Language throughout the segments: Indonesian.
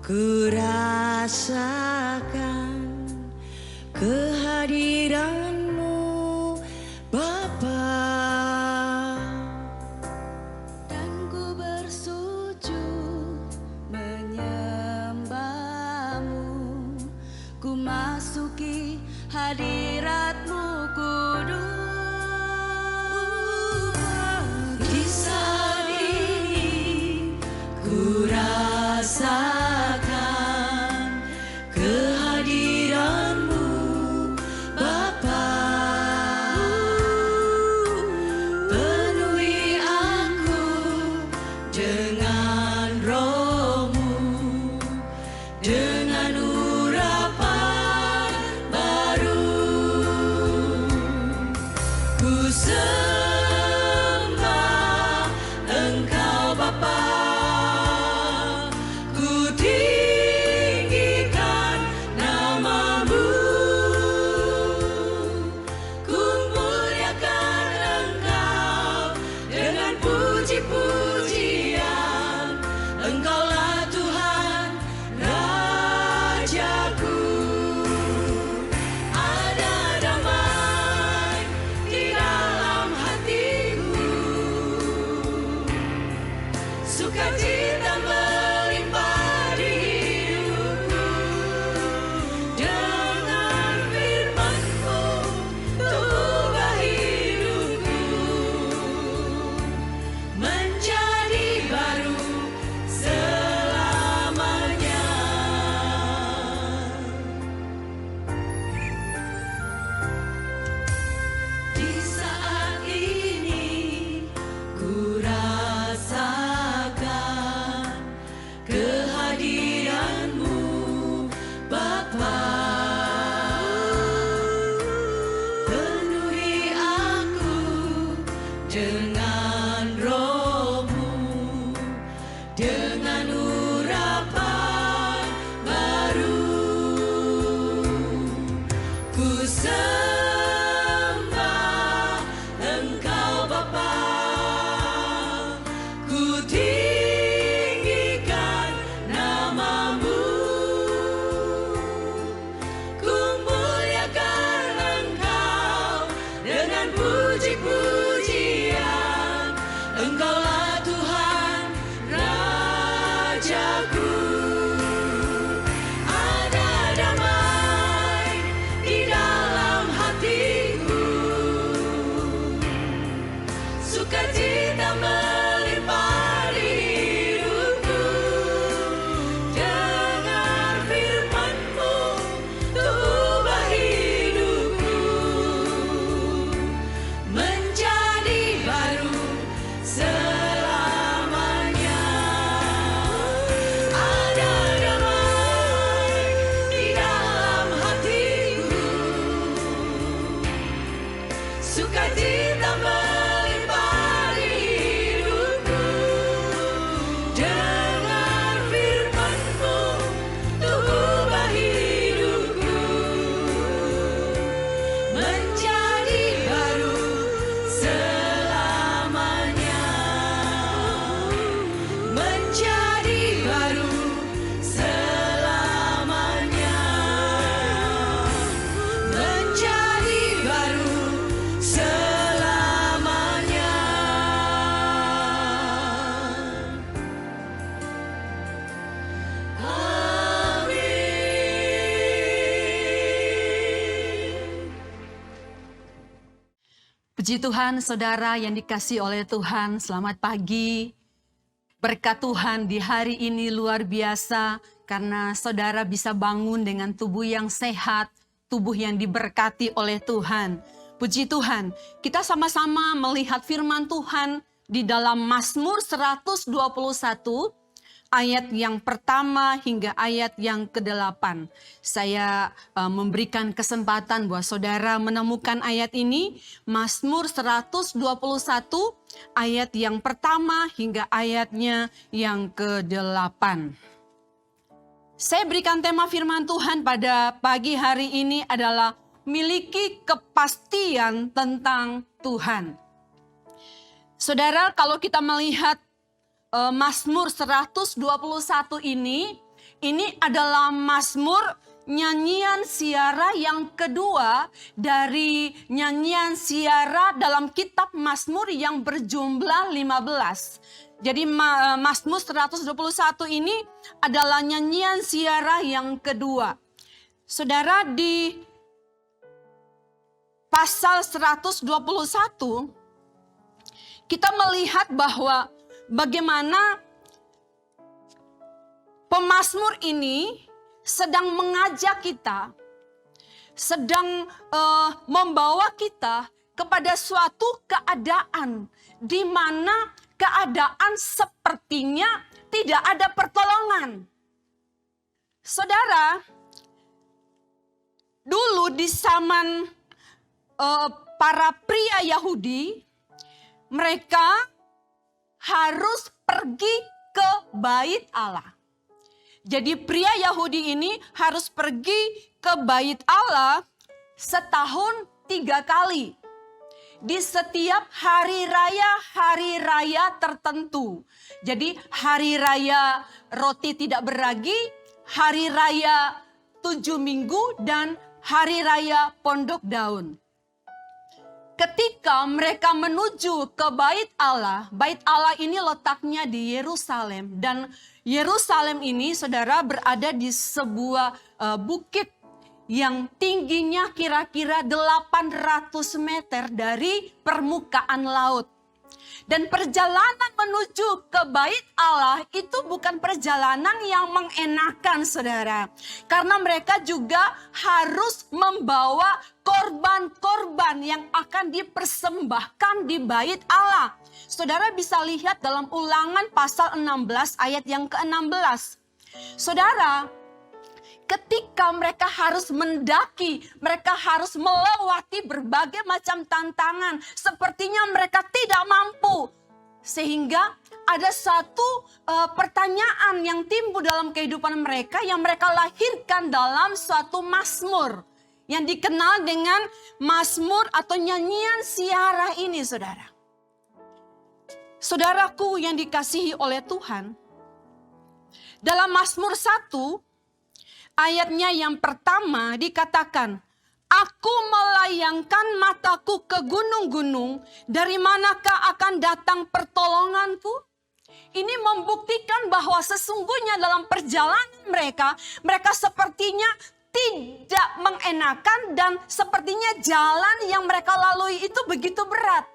Ku rasakan kehadiran-Mu Bapa, dan ku bersujud menyembah-Mu. Ku masuki hadirat-Mu kudus. Di saat ini ku rasakan kehadiran-Mu Bapa. Penuhi aku dengan Roh-Mu, dengan urapan baru. Ku sembah Engkau Bapa, ku tinggikan nama-Mu, ku muliakan Engkau dengan puji-pujian. Engkaulah Tuhan Rajaku. Ada damai di dalam hatiku, sukacita melimpah di hidupku. Dengan firman-Mu Tuhan hidupku menjadi baru selamanya. Di saat ini ku rasakan kehadiran-Mu Bapa. Penuhi aku dengan Roh-Mu, dengan urapan baru. Ku sembah Engkau Bapa, ku tinggikan nama-Mu, ku muliakan Engkau dengan puji-pujian. Engkaulah Tuhan Rajaku. Ada damai di dalam hatiku, sukacita melimpah di hidupku. Dengan firman-Mu ubah hidupku menjadi baru selamanya. Ada damai di dalam hatiku, sukacita melimpah di hidupku. Dengan firman-Mu ubah hidupku menjadi baru selamanya. Menjadi baru selamanya. Menjadi baru selamanya. Amin. Puji Tuhan, saudara yang dikasihi oleh Tuhan, selamat pagi. Berkat Tuhan di hari ini luar biasa karena saudara bisa bangun dengan tubuh yang sehat, tubuh yang diberkati oleh Tuhan. Puji Tuhan, kita sama-sama melihat firman Tuhan di dalam Mazmur 121 ayat yang pertama hingga ayat yang ke-8. Saya memberikan kesempatan buat saudara menemukan ayat ini, Mazmur 121 ayat yang pertama hingga ayatnya yang ke-8. Saya berikan tema firman Tuhan pada pagi hari ini adalah miliki kepastian tentang Tuhan. Saudara, kalau kita melihat Mazmur 121 ini Ini adalah Mazmur nyanyian siara yang kedua dari nyanyian siara dalam kitab Mazmur yang berjumlah 15. Jadi Mazmur 121 ini adalah nyanyian siara yang kedua. Saudara, di pasal 121 kita melihat bahwa bagaimana pemazmur ini sedang mengajak kita, sedang membawa kita kepada suatu keadaan di mana keadaan sepertinya tidak ada pertolongan. Saudara, dulu di zaman para pria Yahudi, mereka harus pergi ke bait Allah. Jadi pria Yahudi ini harus pergi ke bait Allah setahun 3 kali. Di setiap hari raya tertentu. Jadi hari raya roti tidak beragi, hari raya 7 minggu, dan hari raya pondok daun. Ketika mereka menuju ke bait Allah ini letaknya di Yerusalem, dan Yerusalem ini, saudara, berada di sebuah bukit yang tingginya kira-kira 800 meter dari permukaan laut. Dan perjalanan menuju ke bait Allah itu bukan perjalanan yang mengenakan, saudara. Karena mereka juga harus membawa korban-korban yang akan dipersembahkan di bait Allah. Saudara bisa lihat dalam Ulangan pasal 16 ayat yang ke-16. Saudara, ketika mereka harus mendaki, mereka harus melewati berbagai macam tantangan. Sepertinya mereka tidak mampu. Sehingga ada satu pertanyaan yang timbul dalam kehidupan mereka, yang mereka lahirkan dalam suatu mazmur. Yang dikenal dengan mazmur atau nyanyian siara ini, saudara. Saudaraku yang dikasihi oleh Tuhan, dalam Mazmur 1, ayatnya yang pertama dikatakan, "Aku melayangkan mataku ke gunung-gunung, dari manakah akan datang pertolonganku?" Ini membuktikan bahwa sesungguhnya dalam perjalanan mereka sepertinya tidak mengenakan, dan sepertinya jalan yang mereka lalui itu begitu berat.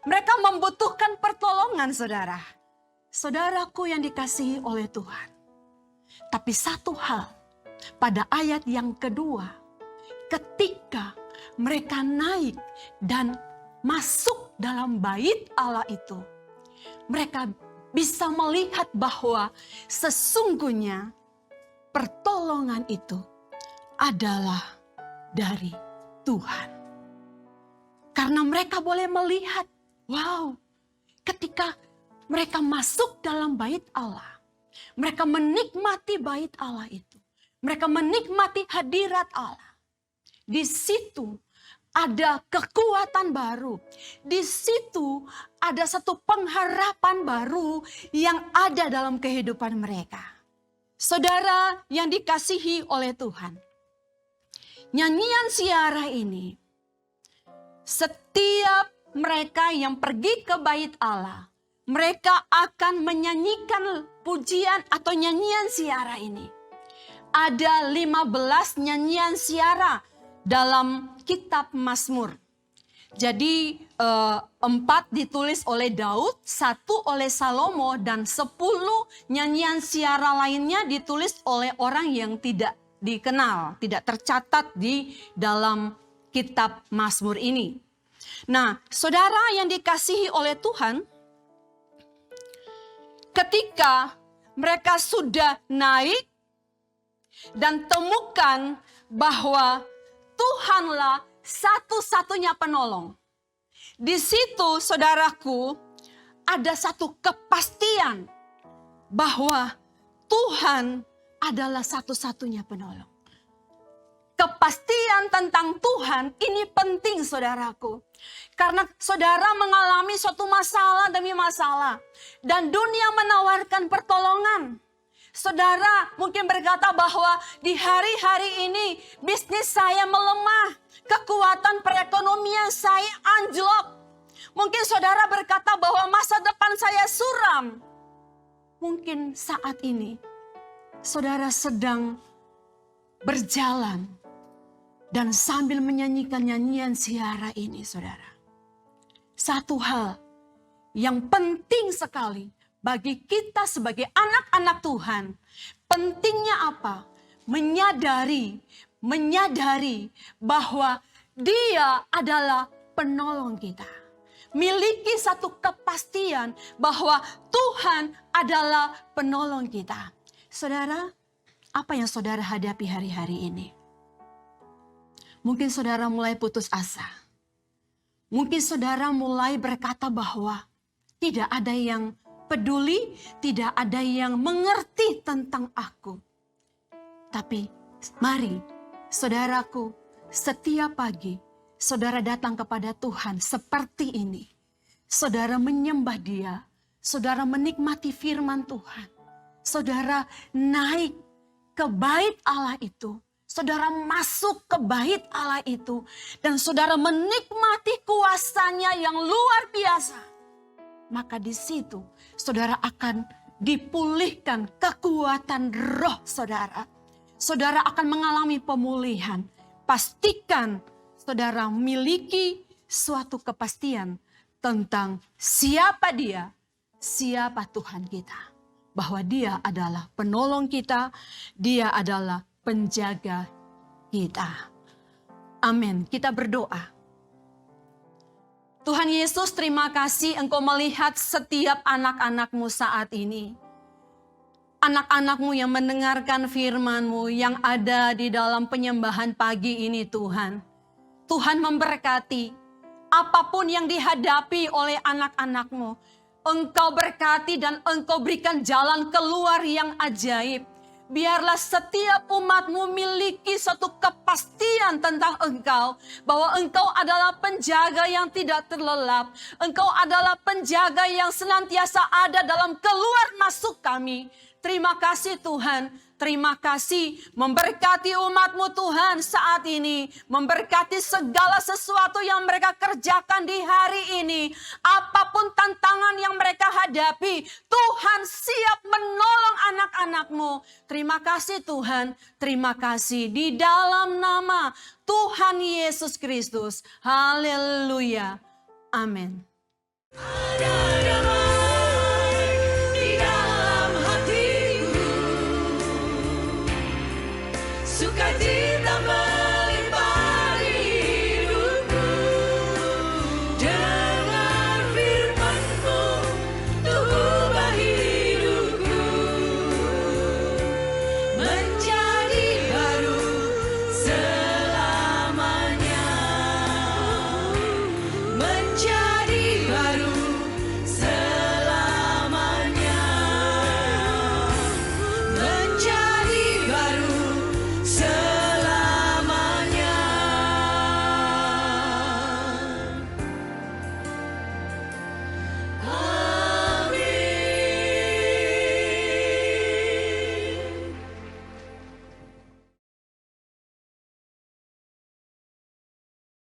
Mereka membutuhkan pertolongan, saudara. Saudaraku yang dikasihi oleh Tuhan. Tapi satu hal, pada ayat yang kedua, ketika mereka naik dan masuk dalam bait Allah itu, mereka bisa melihat bahwa sesungguhnya pertolongan itu adalah dari Tuhan. Karena mereka boleh melihat, wow, ketika mereka masuk dalam bait Allah, mereka menikmati bait Allah itu. Mereka menikmati hadirat Allah. Di situ ada kekuatan baru. Di situ ada satu pengharapan baru yang ada dalam kehidupan mereka. Saudara yang dikasihi oleh Tuhan, nyanyian siara ini, setiap mereka yang pergi ke bait Allah, mereka akan menyanyikan pujian atau nyanyian siara ini. Ada 15 nyanyian siara dalam kitab Mazmur. Jadi 4 ditulis oleh Daud, 1 oleh Salomo, dan 10 nyanyian siara lainnya ditulis oleh orang yang tidak dikenal, tidak tercatat di dalam kitab Mazmur ini. Nah, saudara yang dikasihi oleh Tuhan, ketika mereka sudah naik dan temukan bahwa Tuhanlah satu-satunya penolong. Di situ, saudaraku, ada satu kepastian bahwa Tuhan adalah satu-satunya penolong. Kepastian tentang Tuhan ini penting, saudaraku. Karena saudara mengalami suatu masalah demi masalah. Dan dunia menawarkan pertolongan. Saudara mungkin berkata bahwa di hari-hari ini bisnis saya melemah, kekuatan perekonomian saya anjlok. Mungkin saudara berkata bahwa masa depan saya suram. Mungkin saat ini saudara sedang berjalan dan sambil menyanyikan nyanyian siara ini, saudara. Satu hal yang penting sekali bagi kita sebagai anak-anak Tuhan. Pentingnya apa? Menyadari bahwa Dia adalah penolong kita. Miliki satu kepastian bahwa Tuhan adalah penolong kita. Saudara, apa yang saudara hadapi hari-hari ini? Mungkin saudara mulai putus asa. Mungkin saudara mulai berkata bahwa tidak ada yang peduli, tidak ada yang mengerti tentang aku. Tapi mari saudaraku, setiap pagi saudara datang kepada Tuhan seperti ini. Saudara menyembah Dia, saudara menikmati firman Tuhan. Saudara naik ke bait Allah itu. Saudara masuk ke bait Allah itu. Dan saudara menikmati kuasanya yang luar biasa. Maka di situ saudara akan dipulihkan kekuatan roh saudara. Saudara akan mengalami pemulihan. Pastikan saudara memiliki suatu kepastian tentang siapa Dia, siapa Tuhan kita. Bahwa Dia adalah penolong kita, Dia adalah penjaga kita. Amin. Kita berdoa. Tuhan Yesus, terima kasih Engkau melihat setiap anak-anak-Mu saat ini. Anak-anak-Mu yang mendengarkan firman-Mu yang ada di dalam penyembahan pagi ini, Tuhan. Tuhan memberkati apapun yang dihadapi oleh anak-anak-Mu. Engkau berkati dan Engkau berikan jalan keluar yang ajaib. Biarlah setiap umat-Mu miliki satu kepastian tentang Engkau. Bahwa Engkau adalah penjaga yang tidak terlelap. Engkau adalah penjaga yang senantiasa ada dalam keluar masuk kami. Terima kasih Tuhan. Terima kasih memberkati umat-Mu Tuhan saat ini. Memberkati segala sesuatu yang mereka kerjakan di hari ini. Apapun tantangan yang mereka hadapi, Tuhan siap menolong anak-anak-Mu. Terima kasih Tuhan. Terima kasih di dalam nama Tuhan Yesus Kristus. Haleluya. Amin. Ada damai di dalam hatiku, sukacita